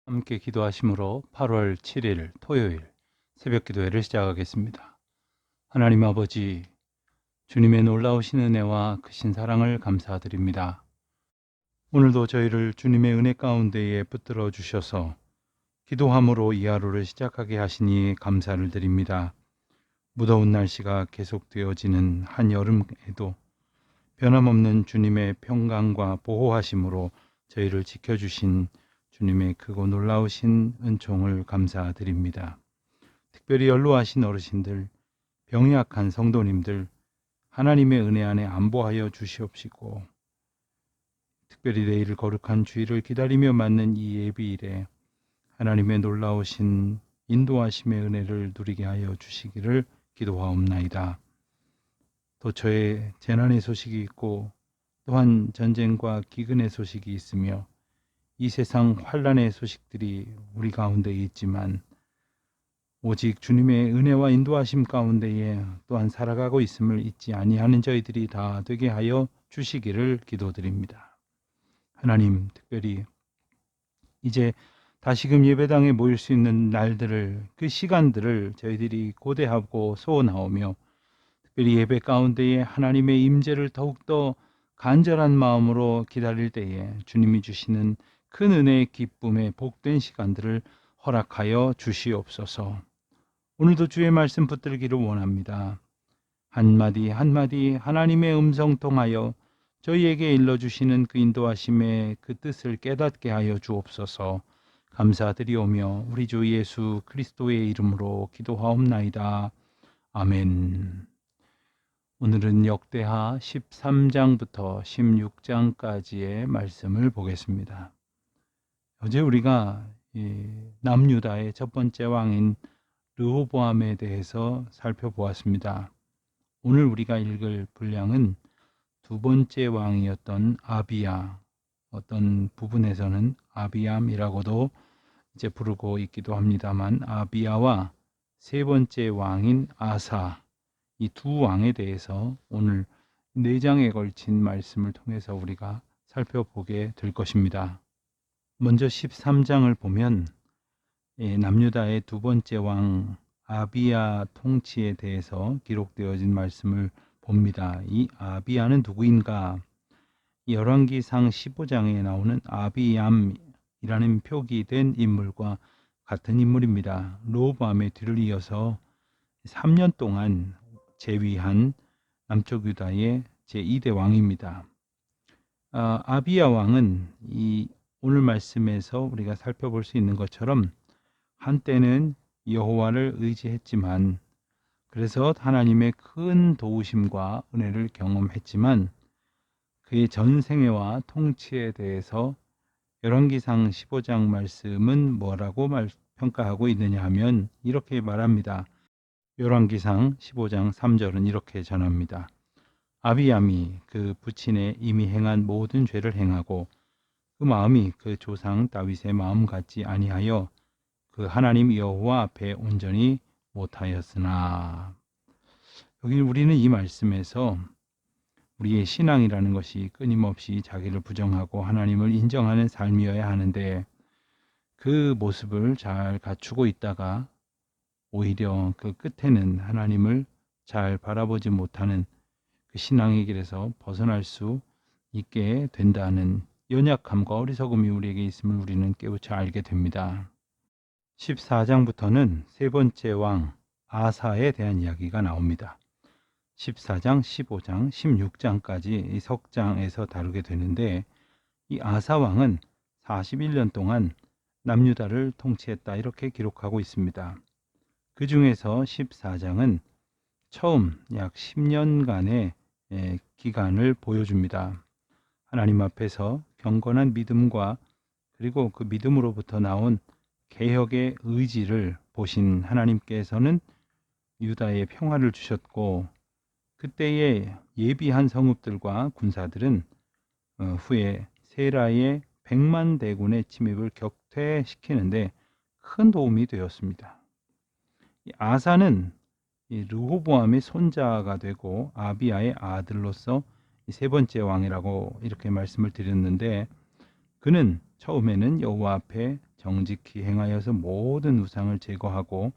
함께 기도하심으로 8월 7일 토요일 새벽 기도회를 시작하겠습니다. 하나님 아버지, 주님의 놀라우신 은혜와 크신 사랑을 감사드립니다. 오늘도 저희를 주님의 은혜 가운데에 붙들어 주셔서 기도함으로 이 하루를 시작하게 하시니 감사를 드립니다. 무더운 날씨가 계속되어지는 한여름에도 변함없는 주님의 평강과 보호하심으로 저희를 지켜주신 주님의 크고 놀라우신 은총을 감사드립니다. 특별히 연로하신 어르신들, 병이 약한 성도님들, 하나님의 은혜 안에 안보하여 주시옵시고, 특별히 내일을 거룩한 주일을 기다리며 맞는 이 예비일에 하나님의 놀라우신 인도하심의 은혜를 누리게 하여 주시기를 기도하옵나이다. 도처에 재난의 소식이 있고 또한 전쟁과 기근의 소식이 있으며 이 세상 환란의 소식들이 우리 가운데 있지만 오직 주님의 은혜와 인도하심 가운데에 또한 살아가고 있음을 잊지 아니하는 저희들이 다 되게 하여 주시기를 기도드립니다. 하나님, 특별히 이제 다시금 예배당에 모일 수 있는 날들을, 그 시간들을 저희들이 고대하고 소원하오며 특별히 예배 가운데에 하나님의 임재를 더욱더 간절한 마음으로 기다릴 때에 주님이 주시는 큰 은혜의 기쁨의 복된 시간들을 허락하여 주시옵소서. 오늘도 주의 말씀 붙들기를 원합니다. 한마디 한마디 하나님의 음성 통하여 저희에게 일러주시는 그 인도하심의 그 뜻을 깨닫게 하여 주옵소서. 감사드리오며 우리 주 예수 그리스도의 이름으로 기도하옵나이다. 아멘. 오늘은 역대하 13장부터 16장까지의 말씀을 보겠습니다. 어제 우리가 남유다의 첫 번째 왕인 르호보암에 대해서 살펴보았습니다. 오늘 우리가 읽을 분량은 두 번째 왕이었던 아비야, 어떤 부분에서는 아비암이라고도 이제 부르고 있기도 합니다만, 아비야와 세 번째 왕인 아사, 이 두 왕에 대해서 오늘 4장에 걸친 말씀을 통해서 우리가 살펴보게 될 것입니다. 먼저 13장을 보면 남유다의 두 번째 왕 아비야 통치에 대해서 기록되어진 말씀을 봅니다. 이 아비야는 누구인가? 열왕기상 15장에 나오는 아비암이라는 표기된 인물과 같은 인물입니다. 르호보암의 뒤를 이어서 3년 동안 재위한 남쪽 유다의 제2대 왕입니다. 아비야 왕은 이 오늘 말씀에서 우리가 살펴볼 수 있는 것처럼 한때는 여호와를 의지했지만, 그래서 하나님의 큰 도우심과 은혜를 경험했지만 그의 전생애와 통치에 대해서 열왕기상 15장 말씀은 뭐라고 평가하고 있느냐 하면 이렇게 말합니다. 열왕기상 15장 3절은 이렇게 전합니다. 아비암이 그 부친에 이미 행한 모든 죄를 행하고 그 마음이 그 조상 다윗의 마음 같지 아니하여 그 하나님 여호와 앞에 온전히 못하였으나. 여기 우리는 이 말씀에서 우리의 신앙이라는 것이 끊임없이 자기를 부정하고 하나님을 인정하는 삶이어야 하는데, 그 모습을 잘 갖추고 있다가 오히려 그 끝에는 하나님을 잘 바라보지 못하는 그 신앙의 길에서 벗어날 수 있게 된다는 연약함과 어리석음이 우리에게 있음을 우리는 깨우쳐 알게 됩니다. 14장부터는 세 번째 왕 아사에 대한 이야기가 나옵니다. 14장, 15장, 16장까지 이 석장에서 다루게 되는데, 이 아사 왕은 41년 동안 남유다를 통치했다 이렇게 기록하고 있습니다. 그 중에서 14장은 처음 약 10년간의 기간을 보여줍니다. 하나님 앞에서 경건한 믿음과 그리고 그 믿음으로부터 나온 개혁의 의지를 보신 하나님께서는 유다에 평화를 주셨고, 그때의 예비한 성읍들과 군사들은 후에 세라의 100만 대군의 침입을 격퇴시키는데 큰 도움이 되었습니다. 아사는 르호보암의 손자가 되고 아비야의 아들로서 세 번째 왕이라고 이렇게 말씀을 드렸는데, 그는 처음에는 여호와 앞에 정직히 행하여서 모든 우상을 제거하고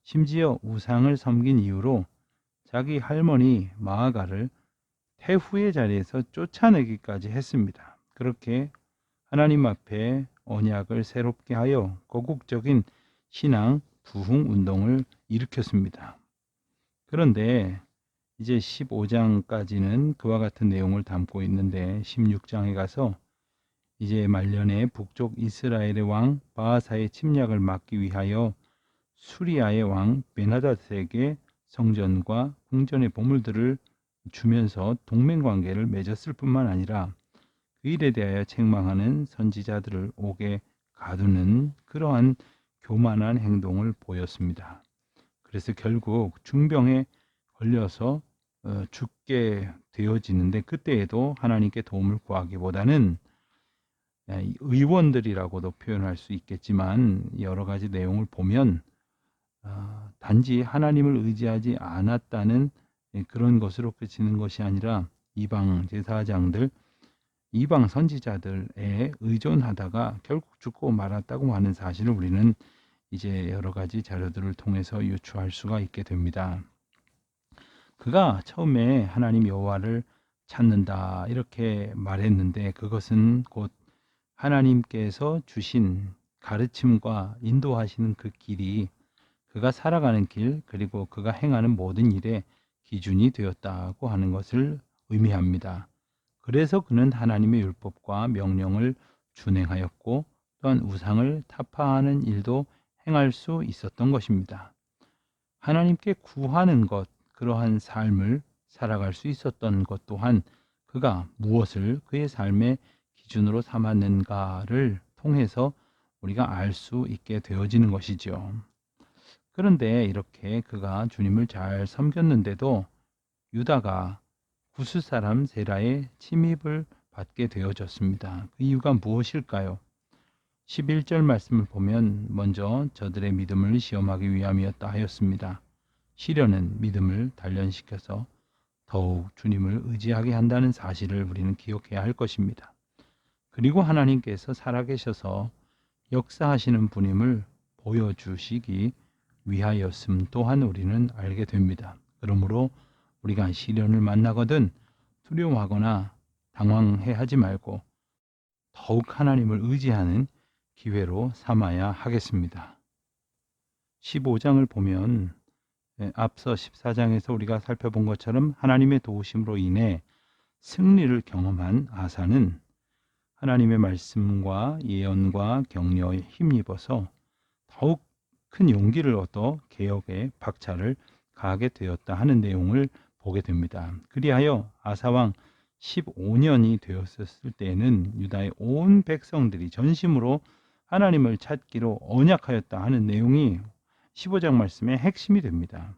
심지어 우상을 섬긴 이유로 자기 할머니 마아가를 태후의 자리에서 쫓아내기까지 했습니다. 그렇게 하나님 앞에 언약을 새롭게 하여 거국적인 신앙 부흥 운동을 일으켰습니다. 그런데 이제 15장까지는 그와 같은 내용을 담고 있는데 16장에 가서 이제 말년에 북쪽 이스라엘의 왕 바하사의 침략을 막기 위하여 수리아의 왕 베나닷에게 성전과 궁전의 보물들을 주면서 동맹 관계를 맺었을 뿐만 아니라 그 일에 대하여 책망하는 선지자들을 옥에 가두는 그러한 교만한 행동을 보였습니다. 그래서 결국 중병에 걸려서 죽게 되어지는데 그때에도 하나님께 도움을 구하기보다는 의원들이라고도 표현할 수 있겠지만 여러 가지 내용을 보면 단지 하나님을 의지하지 않았다는 그런 것으로 그치는 것이 아니라 이방 제사장들, 이방 선지자들에 의존하다가 결국 죽고 말았다고 하는 사실을 우리는 이제 여러 가지 자료들을 통해서 유추할 수가 있게 됩니다. 그가 처음에 하나님 여호와를 찾는다 이렇게 말했는데 그것은 곧 하나님께서 주신 가르침과 인도하시는 그 길이 그가 살아가는 길 그리고 그가 행하는 모든 일의 기준이 되었다고 하는 것을 의미합니다. 그래서 그는 하나님의 율법과 명령을 준행하였고 또한 우상을 타파하는 일도 행할 수 있었던 것입니다. 하나님께 구하는 것, 그러한 삶을 살아갈 수 있었던 것 또한 그가 무엇을 그의 삶의 기준으로 삼았는가를 통해서 우리가 알 수 있게 되어지는 것이죠. 그런데 이렇게 그가 주님을 잘 섬겼는데도 유다가 구스 사람 세라의 침입을 받게 되어졌습니다. 그 이유가 무엇일까요? 11절 말씀을 보면 먼저 저들의 믿음을 시험하기 위함이었다 하였습니다. 시련은 믿음을 단련시켜서 더욱 주님을 의지하게 한다는 사실을 우리는 기억해야 할 것입니다. 그리고 하나님께서 살아계셔서 역사하시는 분임을 보여주시기 위하였음 또한 우리는 알게 됩니다. 그러므로 우리가 시련을 만나거든 두려워하거나 당황해하지 말고 더욱 하나님을 의지하는 기회로 삼아야 하겠습니다. 15장을 보면 앞서 14장에서 우리가 살펴본 것처럼 하나님의 도우심으로 인해 승리를 경험한 아사는 하나님의 말씀과 예언과 격려에 힘입어서 더욱 큰 용기를 얻어 개혁의 박차를 가하게 되었다 하는 내용을 보게 됩니다. 그리하여 아사왕 15년이 되었을 때에는 유다의 온 백성들이 전심으로 하나님을 찾기로 언약하였다 하는 내용이 15장 말씀의 핵심이 됩니다.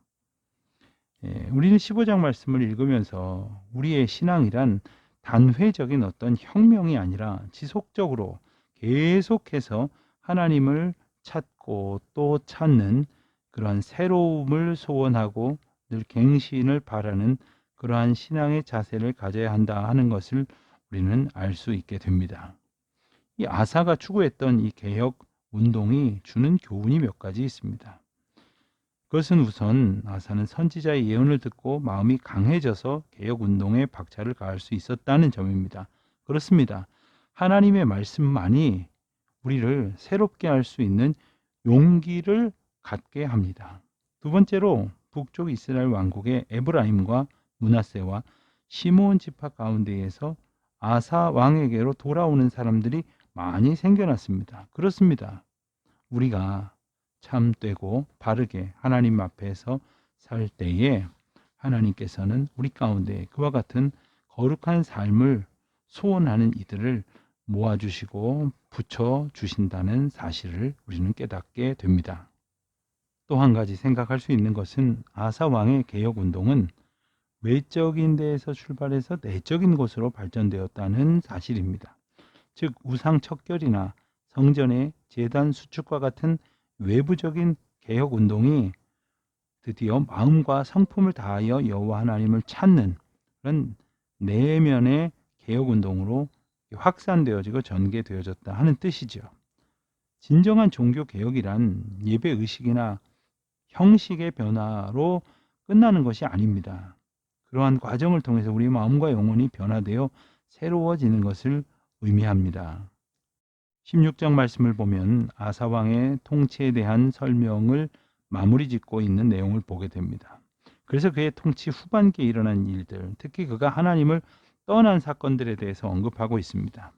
우리는 15장 말씀을 읽으면서 우리의 신앙이란 단회적인 어떤 혁명이 아니라 지속적으로 계속해서 하나님을 찾고 또 찾는 그러한 새로움을 소원하고 늘 갱신을 바라는 그러한 신앙의 자세를 가져야 한다 하는 것을 우리는 알 수 있게 됩니다. 이 아사가 추구했던 이 개혁 운동이 주는 교훈이 몇 가지 있습니다. 그것은 우선 아사는 선지자의 예언을 듣고 마음이 강해져서 개혁 운동에 박차를 가할 수 있었다는 점입니다. 그렇습니다. 하나님의 말씀만이 우리를 새롭게 할 수 있는 용기를 갖게 합니다. 두 번째로 북쪽 이스라엘 왕국의 에브라임과 므낫세와 시므온 지파 가운데에서 아사 왕에게로 돌아오는 사람들이 많이 생겨났습니다. 그렇습니다. 우리가 참되고 바르게 하나님 앞에서 살 때에 하나님께서는 우리 가운데 그와 같은 거룩한 삶을 소원하는 이들을 모아주시고 붙여주신다는 사실을 우리는 깨닫게 됩니다. 또 한 가지 생각할 수 있는 것은 아사 왕의 개혁 운동은 외적인 데에서 출발해서 내적인 곳으로 발전되었다는 사실입니다. 즉 우상 척결이나 성전의 제단 수축과 같은 외부적인 개혁 운동이 드디어 마음과 성품을 다하여 여호와 하나님을 찾는 그런 내면의 개혁 운동으로 확산되어지고 전개되어졌다 하는 뜻이죠. 진정한 종교 개혁이란 예배 의식이나 형식의 변화로 끝나는 것이 아닙니다. 그러한 과정을 통해서 우리 마음과 영혼이 변화되어 새로워지는 것을 의미합니다. 16장 말씀을 보면 아사 왕의 통치에 대한 설명을 마무리 짓고 있는 내용을 보게 됩니다. 그래서 그의 통치 후반기에 일어난 일들, 특히 그가 하나님을 떠난 사건들에 대해서 언급하고 있습니다.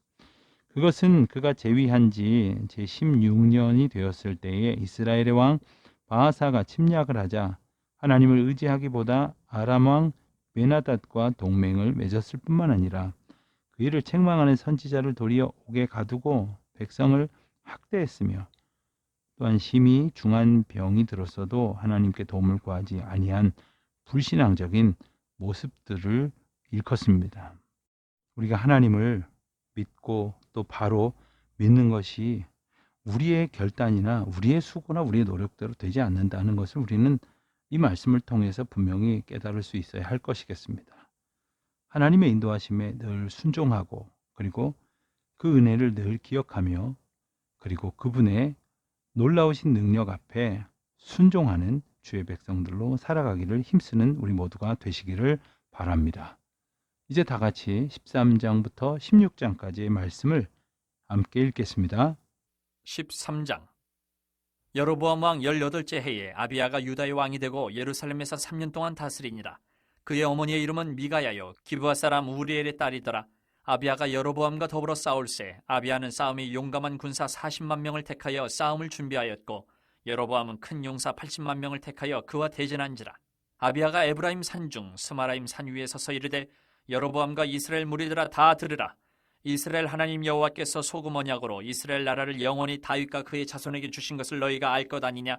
그것은 그가 재위한 지 제16년이 되었을 때에 이스라엘의 왕 바하사가 침략을 하자 하나님을 의지하기보다 아람 왕 베나닷과 동맹을 맺었을 뿐만 아니라 그 일을 책망하는 선지자를 도리어 옥에 가두고 백성을 학대했으며 또한 심히 중한 병이 들었어도 하나님께 도움을 구하지 아니한 불신앙적인 모습들을 일컫습니다. 우리가 하나님을 믿고 또 바로 믿는 것이 우리의 결단이나 우리의 수고나 우리의 노력대로 되지 않는다는 것을 우리는 이 말씀을 통해서 분명히 깨달을 수 있어야 할 것이겠습니다. 하나님의 인도하심에 늘 순종하고 그리고 그 은혜를 늘 기억하며 그리고 그분의 놀라우신 능력 앞에 순종하는 주의 백성들로 살아가기를 힘쓰는 우리 모두가 되시기를 바랍니다. 이제 다 같이 13장부터 16장까지의 말씀을 함께 읽겠습니다. 13장. 여로보암 왕 18째 해에 아비야가 유다의 왕이 되고 예루살렘에서 3년 동안 다스리니라. 그의 어머니의 이름은 미가야요 기브아 사람 우리엘의 딸이더라. 아비야가 여로보암과 더불어 싸울새 아비야는 싸움에 용감한 군사 40만 명을 택하여 싸움을 준비하였고 여로보암은 큰 용사 80만 명을 택하여 그와 대전한지라. 아비야가 에브라임 산중 스마라임 산 위에 서서 이르되 여로보암과 이스라엘 무리들아 다 들으라. 이스라엘 하나님 여호와께서 소금 언약으로 이스라엘 나라를 영원히 다윗과 그의 자손에게 주신 것을 너희가 알 것 아니냐.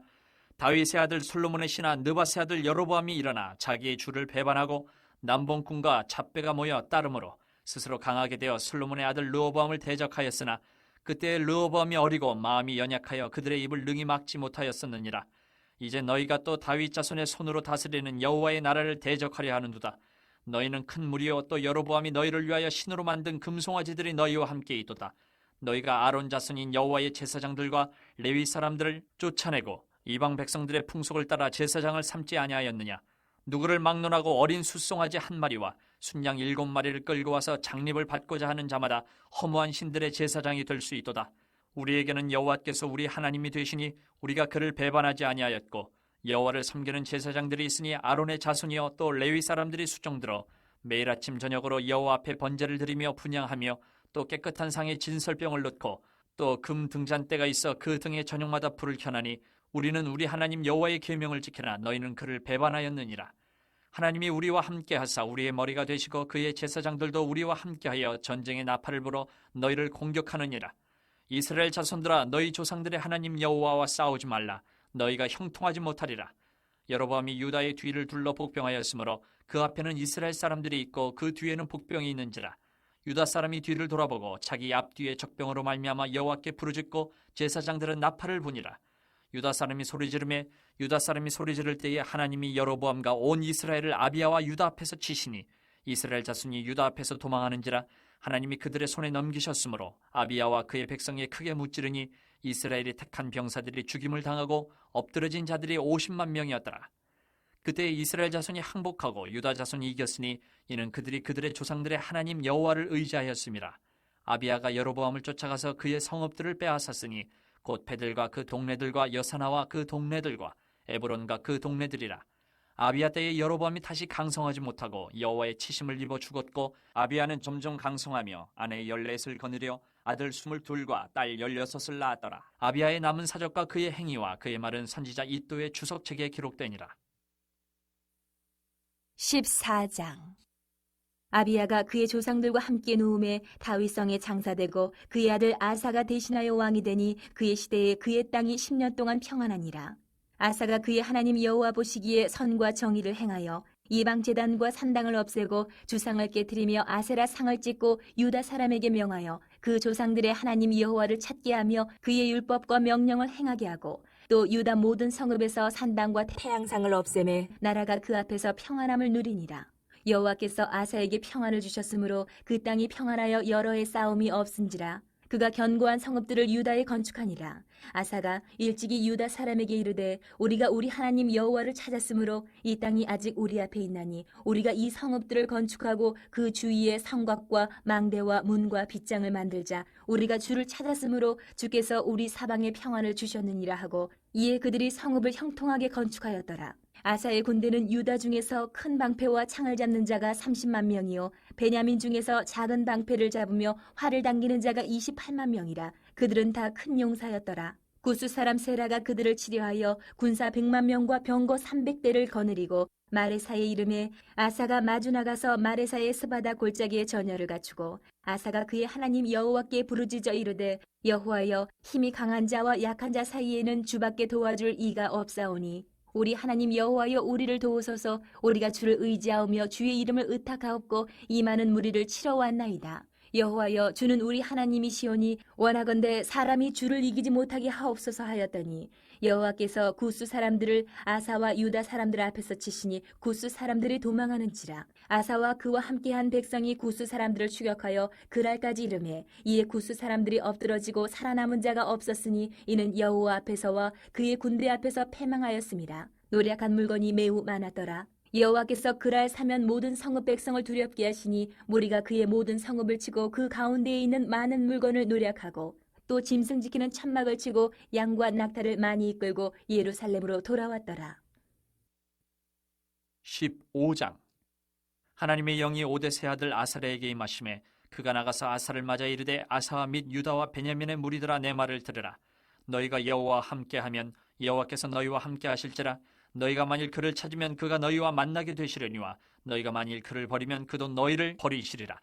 다윗의 아들 솔로몬의 신하 느밧의 아들 여로보암이 일어나 자기의 주를 배반하고 남봉꾼과 잡배가 모여 따름으로 스스로 강하게 되어 솔로몬의 아들 르호보암을 대적하였으나 그때 르호보암이 어리고 마음이 연약하여 그들의 입을 능히 막지 못하였었느니라. 이제 너희가 또 다윗 자손의 손으로 다스리는 여호와의 나라를 대적하려 하는도다. 너희는 큰 무리요 또 여로보암이 너희를 위하여 신으로 만든 금송아지들이 너희와 함께 있도다. 너희가 아론 자손인 여호와의 제사장들과 레위 사람들을 쫓아내고 이방 백성들의 풍속을 따라 제사장을 삼지 아니하였느냐. 누구를 막론하고 어린 숫송아지 한 마리와 순양 7마리를 끌고 와서 장립을 받고자 하는 자마다 허무한 신들의 제사장이 될 수 있도다. 우리에게는 여호와께서 우리 하나님이 되시니 우리가 그를 배반하지 아니하였고 여호와를 섬기는 제사장들이 있으니 아론의 자손이여 또 레위 사람들이 수종들어 매일 아침 저녁으로 여호와 앞에 번제를 드리며 분향하며 또 깨끗한 상에 진설병을 넣고 또 금 등잔대가 있어 그 등에 저녁마다 불을 켜나니 우리는 우리 하나님 여호와의 계명을 지키나 너희는 그를 배반하였느니라. 하나님이 우리와 함께하사 우리의 머리가 되시고 그의 제사장들도 우리와 함께하여 전쟁의 나팔을 불어 너희를 공격하느니라. 이스라엘 자손들아 너희 조상들의 하나님 여호와와 싸우지 말라. 너희가 형통하지 못하리라. 여로보암이 유다의 뒤를 둘러 복병하였으므로 그 앞에는 이스라엘 사람들이 있고 그 뒤에는 복병이 있는지라. 유다 사람이 뒤를 돌아보고 자기 앞뒤에 적병으로 말미암아 여호와께 부르짖고 제사장들은 나팔을 부니라. 유다 사람이 소리 지를 때에 하나님이 여로보암과 온 이스라엘을 아비야와 유다 앞에서 치시니 이스라엘 자손이 유다 앞에서 도망하는지라. 하나님이 그들의 손에 넘기셨으므로 아비야와 그의 백성이 크게 무찌르니 이스라엘이 택한 병사들이 죽임을 당하고 엎드러진 자들이 50만 명이었더라. 그때 이스라엘 자손이 항복하고 유다 자손이 이겼으니 이는 그들이 그들의 조상들의 하나님 여호와를 의지하였음이라. 아비야가 여로보암을 쫓아가서 그의 성읍들을 빼앗았으니 곧 베들과 그 동네들과 여사나와 그 동네들과 에브론과 그 동네들이라. 아비야 때에 여로보암이 다시 강성하지 못하고 여호와의 치심을 입어 죽었고 아비야는 점점 강성하며 아내 14을 거느려 아들 22과 딸 16을 낳았더라. 아비야의 남은 사적과 그의 행위와 그의 말은 선지자 이도의 주석책에 기록되니라. 14장. 아비야가 그의 조상들과 함께 누움에 다윗성에 장사되고 그의 아들 아사가 대신하여 왕이 되니 그의 시대에 그의 땅이 10년 동안 평안하니라. 아사가 그의 하나님 여호와 보시기에 선과 정의를 행하여 이방 제단과 산당을 없애고 주상을 깨뜨리며 아세라 상을 찢고 유다 사람에게 명하여 그 조상들의 하나님 여호와를 찾게 하며 그의 율법과 명령을 행하게 하고 또 유다 모든 성읍에서 산당과 태양상을 없애매 나라가 그 앞에서 평안함을 누리니라. 여호와께서 아사에게 평안을 주셨으므로 그 땅이 평안하여 여러 해 싸움이 없은지라. 그가 견고한 성읍들을 유다에 건축하니라. 아사가 일찍이 유다 사람에게 이르되 우리가 우리 하나님 여호와를 찾았으므로 이 땅이 아직 우리 앞에 있나니 우리가 이 성읍들을 건축하고 그 주위에 성곽과 망대와 문과 빗장을 만들자. 우리가 주를 찾았으므로 주께서 우리 사방에 평안을 주셨느니라 하고 이에 그들이 성읍을 형통하게 건축하였더라. 아사의 군대는 유다 중에서 큰 방패와 창을 잡는 자가 30만 명이요 베냐민 중에서 작은 방패를 잡으며 활을 당기는 자가 28만 명이라. 그들은 다 큰 용사였더라. 구스 사람 세라가 그들을 치려하여 군사 100만 명과 병거 300대를 거느리고 마레사의 이름에 아사가 마주 나가서 마레사의 스바다 골짜기에 전열을 갖추고 아사가 그의 하나님 여호와께 부르짖어 이르되 여호와여 힘이 강한 자와 약한 자 사이에는 주밖에 도와줄 이가 없사오니 우리 하나님 여호와여 우리를 도우소서. 우리가 주를 의지하오며 주의 이름을 의탁하옵고 이 많은 무리를 치러 왔나이다. 여호와여 주는 우리 하나님이시오니 원하건대 사람이 주를 이기지 못하게 하옵소서 하였더니 여호와께서 구스 사람들을 아사와 유다 사람들 앞에서 치시니 구스 사람들이 도망하는지라. 아사와 그와 함께한 백성이 구스 사람들을 추격하여 그랄까지 이르매 이에 구스 사람들이 엎드러지고 살아남은 자가 없었으니 이는 여호와 앞에서와 그의 군대 앞에서 패망하였습니다. 노략한 물건이 매우 많았더라. 여호와께서 그랄 사면 모든 성읍 백성을 두렵게 하시니 무리가 그의 모든 성읍을 치고 그 가운데에 있는 많은 물건을 노략하고 또 짐승 지키는 천막을 치고 양과 낙타를 많이 이끌고 예루살렘으로 돌아왔더라. 15장. 하나님의 영이 오데세 아들 아사랴에게 임하심에 그가 나가서 아사를 맞아 이르되 아사와 및 유다와 베냐민의 무리들아 내 말을 들으라. 너희가 여호와와 함께하면 여호와께서 너희와 함께하실지라. 너희가 만일 그를 찾으면 그가 너희와 만나게 되시려니와 너희가 만일 그를 버리면 그도 너희를 버리시리라.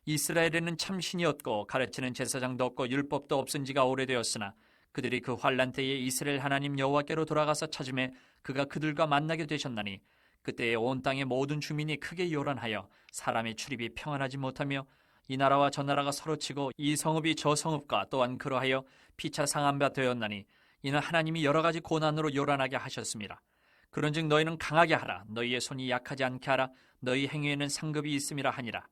이스라엘에는 참신이 없고 가르치는 제사장도 없고 율법도 없은 지가 오래되었으나 그들이 그 환난 때에 이스라엘 하나님 여호와께로 돌아가서 찾음에 그가 그들과 만나게 되셨나니 그때에 온 땅의 모든 주민이 크게 요란하여 사람의 출입이 평안하지 못하며 이 나라와 저 나라가 서로 치고 이 성읍이 저 성읍과 또한 그러하여 피차 상한 바 되었나니 이는 하나님이 여러 가지 고난으로 요란하게 하셨습니다. 그런즉 너희는 강하게 하라. 너희의 손이 약하지 않게 하라. 너희 행위에는 상급이 있음이라 하니라.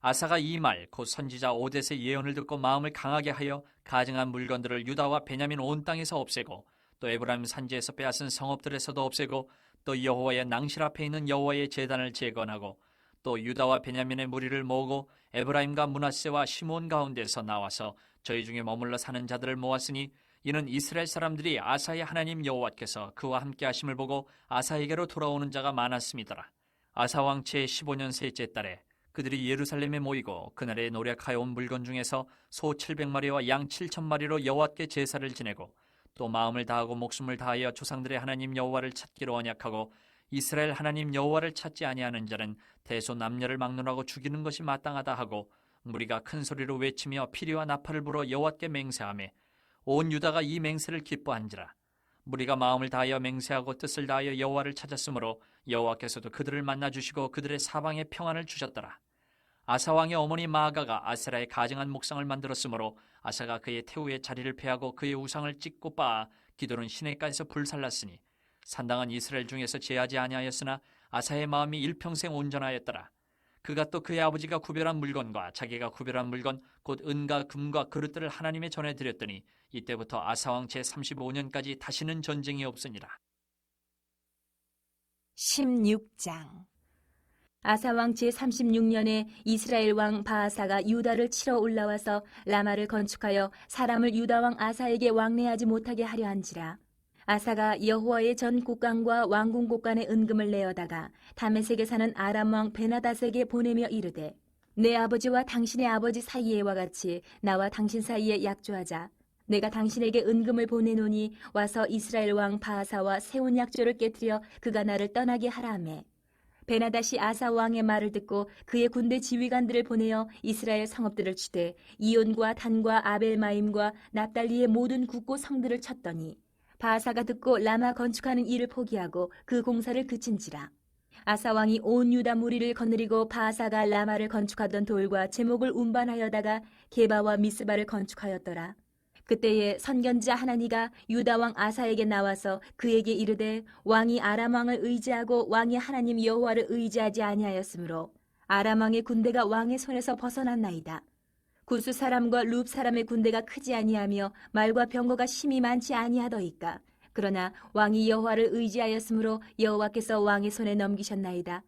아사가 이 말 곧 선지자 오뎃의 예언을 듣고 마음을 강하게 하여 가증한 물건들을 유다와 베냐민 온 땅에서 없애고 또 에브라임 산지에서 빼앗은 성읍들에서도 없애고 또 여호와의 낭실 앞에 있는 여호와의 제단을 재건하고 또 유다와 베냐민의 무리를 모으고 에브라임과 므낫세와 시몬 가운데서 나와서 저희 중에 머물러 사는 자들을 모았으니 이는 이스라엘 사람들이 아사의 하나님 여호와께서 그와 함께 하심을 보고 아사에게로 돌아오는 자가 많았음이더라. 아사 왕 제 15년 셋째 달에 그들이 예루살렘에 모이고 그날에 노략하여 온 물건 중에서 소 700마리와 양 7,000마리로 여호와께 제사를 지내고 또 마음을 다하고 목숨을 다하여 조상들의 하나님 여호와를 찾기로 언약하고 이스라엘 하나님 여호와를 찾지 아니하는 자는 대소 남녀를 막론하고 죽이는 것이 마땅하다 하고 무리가 큰 소리로 외치며 피리와 나팔을 불어 여호와께 맹세하며 온 유다가 이 맹세를 기뻐한지라. 무리가 마음을 다하여 맹세하고 뜻을 다하여 여호와를 찾았으므로 여호와께서도 그들을 만나 주시고 그들의 사방에 평안을 주셨더라. 아사 왕의 어머니 마아가가 아세라의 가증한 목상을 만들었으므로 아사가 그의 태우의 자리를 패하고 그의 우상을 찢고 빻아 기도는 시내가에서 불살랐으니 산당한 이스라엘 중에서 제하지 아니하였으나 아사의 마음이 일평생 온전하였더라. 그가 또 그의 아버지가 구별한 물건과 자기가 구별한 물건 곧 은과 금과 그릇들을 하나님의 전에 드렸더니 이때부터 아사 왕 제35년까지 다시는 전쟁이 없으니라. 16장. 아사 왕 제36년에 이스라엘 왕 바아사가 유다를 치러 올라와서 라마를 건축하여 사람을 유다 왕 아사에게 왕래하지 못하게 하려 한지라. 아사가 여호와의 전 국관과 왕궁 곳간에 은금을 내어다가 다메섹에 사는 아람 왕 베나닷에게 보내며 이르되 내 아버지와 당신의 아버지 사이에와 같이 나와 당신 사이에 약조하자. 내가 당신에게 은금을 보내노니 와서 이스라엘 왕 바아사와 세운 약조를 깨뜨려 그가 나를 떠나게 하라 하매 베나닷이 아사 왕의 말을 듣고 그의 군대 지휘관들을 보내어 이스라엘 성읍들을 치되 이온과 단과 아벨마임과 납달리의 모든 국고 성들을 쳤더니 바아사가 듣고 라마 건축하는 일을 포기하고 그 공사를 그친지라. 아사 왕이 온 유다 무리를 거느리고 바아사가 라마를 건축하던 돌과 제목을 운반하여다가 게바와 미스바를 건축하였더라. 그때에 선견자 하나니가 유다 왕 아사에게 나와서 그에게 이르되 왕이 아람 왕을 의지하고 왕이 하나님 여호와를 의지하지 아니하였으므로 아람 왕의 군대가 왕의 손에서 벗어났나이다. 구스 사람과 룹 사람의 군대가 크지 아니하며 말과 병거가 심히 많지 아니하더이까. 그러나 왕이 여호와를 의지하였으므로 여호와께서 왕의 손에 넘기셨나이다.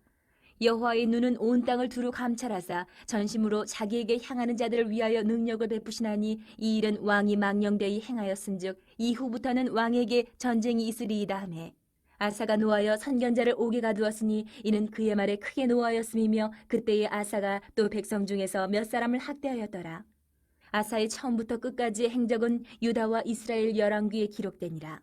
여호와의 눈은 온 땅을 두루 감찰하사 전심으로 자기에게 향하는 자들을 위하여 능력을 베푸시나니 이 일은 왕이 망령되이 행하였은즉 이후부터는 왕에게 전쟁이 있으리이다 하매 아사가 노하여 선견자를 옥에 가두었으니 이는 그의 말에 크게 노하였음이며 그때에 아사가 또 백성 중에서 몇 사람을 학대하였더라. 아사의 처음부터 끝까지의 행적은 유다와 이스라엘 열왕기에 기록되니라.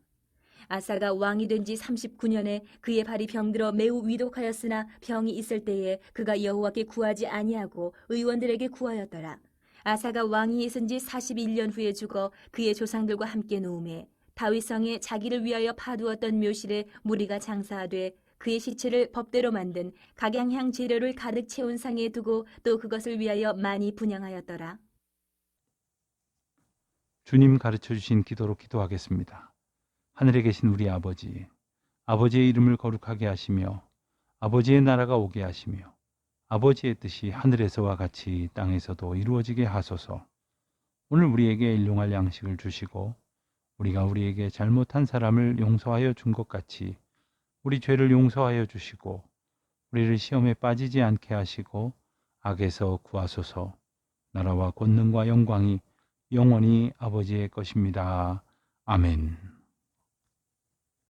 아사가 왕이 된 지 39년에 그의 발이 병들어 매우 위독하였으나 병이 있을 때에 그가 여호와께 구하지 아니하고 의원들에게 구하였더라. 아사가 왕이 있은 지 41년 후에 죽어 그의 조상들과 함께 놓음에 다윗성에 자기를 위하여 파두었던 묘실에 무리가 장사하되 그의 시체를 법대로 만든 각양향 재료를 가득 채운 상에 두고 또 그것을 위하여 많이 분향하였더라. 주님 가르쳐 주신 기도로 기도하겠습니다. 하늘에 계신 우리 아버지, 아버지의 이름을 거룩하게 하시며 아버지의 나라가 오게 하시며 아버지의 뜻이 하늘에서와 같이 땅에서도 이루어지게 하소서. 오늘 우리에게 일용할 양식을 주시고 우리가 우리에게 잘못한 사람을 용서하여 준 것 같이 우리 죄를 용서하여 주시고 우리를 시험에 빠지지 않게 하시고 악에서 구하소서. 나라와 권능과 영광이 영원히 아버지의 것입니다. 아멘.